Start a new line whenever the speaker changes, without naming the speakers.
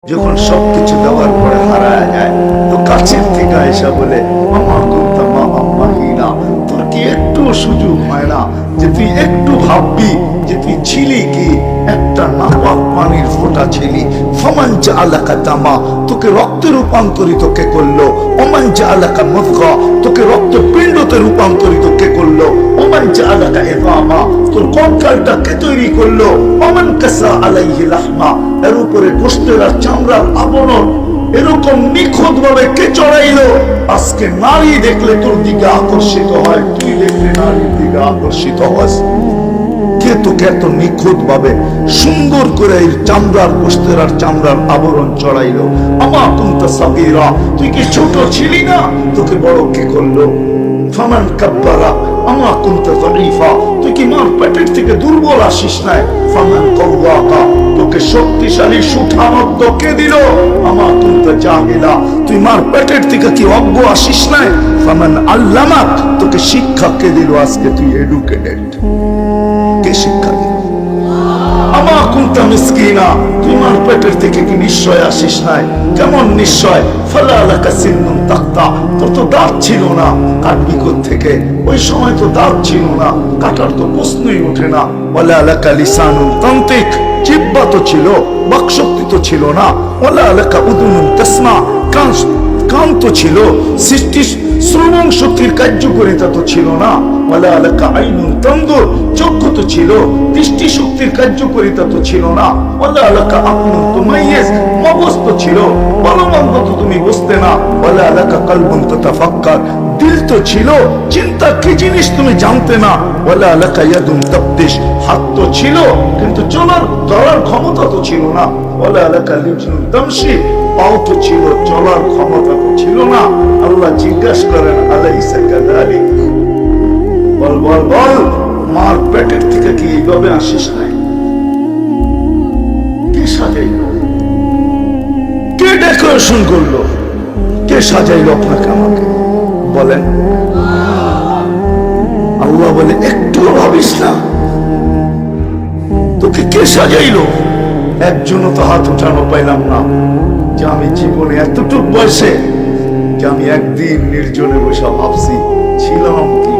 যখন সবকিছু দেওয়ার পরে হারায় যায় তো কাছের থেকে এসে বলে আমার মা আম্মা হিনা, তোর কি একটু সুযোগ হয় না যে তুই একটু ভাববি যে তুই ছিলি কি একটা নাপাক পানির ফোঁটা ছিলি। ফমান জাআলাকা দামা, তোকে রক্তে রূপান্তরিত কে করলো? ওমান জাআলাকা মুদগা, তোকে রক্তপিণ্ডতে রূপান্তরিত কে করলো? ওমান জাআলাকা ইযামা, তোর কঙ্কালটা কে তৈরি করলো? ওমান কাসা আলাইহি লাহমা, এর উপরে গোশতের আর চামড়ার আবরণ এরকম নিখুঁত ভাবে কে চড়াইলো? আজকে নারী দেখলে তোর দিকে আকর্ষিত হয়, তুই দেখলে নারীর দিকে আকর্ষিত হস। কে তোকে এত নিখুঁত ভাবে সুন্দর করে এই চামড়ার গোশতের আর চামড়ার আবরণ চড়াইলো? আমা কুনতা সাগীরা, তুই কি ছোট ছিলি না? তোকে বড় কে করলো? ফামান কাব্বারা, আমা কুনতা যাঈফা, তুই কি মার পেটের থেকে দুর্বল আসিস নাই? ফামান কাওয়াকা, তোকে শক্তিশালী সুঠামত্ব কে দিল? আমা কুনতা জাহিলা, তুই মার পেটের থেকে কি অজ্ঞ আসিস নাই? ফামান আল্লামাক, তোকে শিক্ষা কে দিল? আজকে তুই এডুকেটেড, কে শিক্ষা দিল? আমা কুনতা মিসকিনা, তুই মার পেটের থেকে কি নিশ্চয় আসিস নাই? কেমন নিশ্চয়? ফালা লাকা সিন্নুন তাক্তা, তোর তো দাঁত ছিল না, কাটবি থেকে? ওই সময় তো দাঁত ছিল না, কাটার তো প্রশ্নই ওঠে না। ওয়ালা লাকা লিসানুন তানতিক, জিহ্বা তো ছিল, বাকশক্তি তো ছিল না। ওয়ালা লাকা উদুনুন তাসমা, কান তো ছিল, সৃষ্টি শ্রবণ শক্তির কার্যকারিতা তো ছিল না। ওয়ালা লাকা আইনুন তানদুর, চক্ষু তো ছিল, দৃষ্টি শক্তির কার্যকারিতা তো ছিল না। ওয়ালা লাকা আকলুন তুমাইয়িজ, মগজ তো ছিল, ভালো মন্দ তো তুমি বুঝতে না। ওয়ালা লাকা কলবুন তাতাফাক্কার, দিল তো ছিল, চিন্তা কি জিনিস তুমি জানতে না। ওয়ালা লাকা ইয়াদুন তাবতিশ, হাত তো ছিল কিন্তু ধরার ক্ষমতা তো ছিল না। ওয়ালা লাকা লিজনুন তামশি, পাও তো ছিল, চলার ক্ষমতা তো ছিল না। আল্লাহ জিজ্ঞাসা করেন আলাইসা কাযালিক, বল বল বল, মার পেটের থেকে কি এইভাবে আসিস নাই? কে সাজাইলো? কে ডেকোরেশন করলো? কে সাজাইলো আপনাকে আমাকে? বলেন। আল্লাহ বলে একটু ভাবিস না, তোকে কে সাজাইলো? একজনও তো হাত উঠানো পাইলাম না যে আমি জীবনে এতটুক বয়সে যে আমি একদিন নির্জনে বসে ভাবছি ছিলাম কি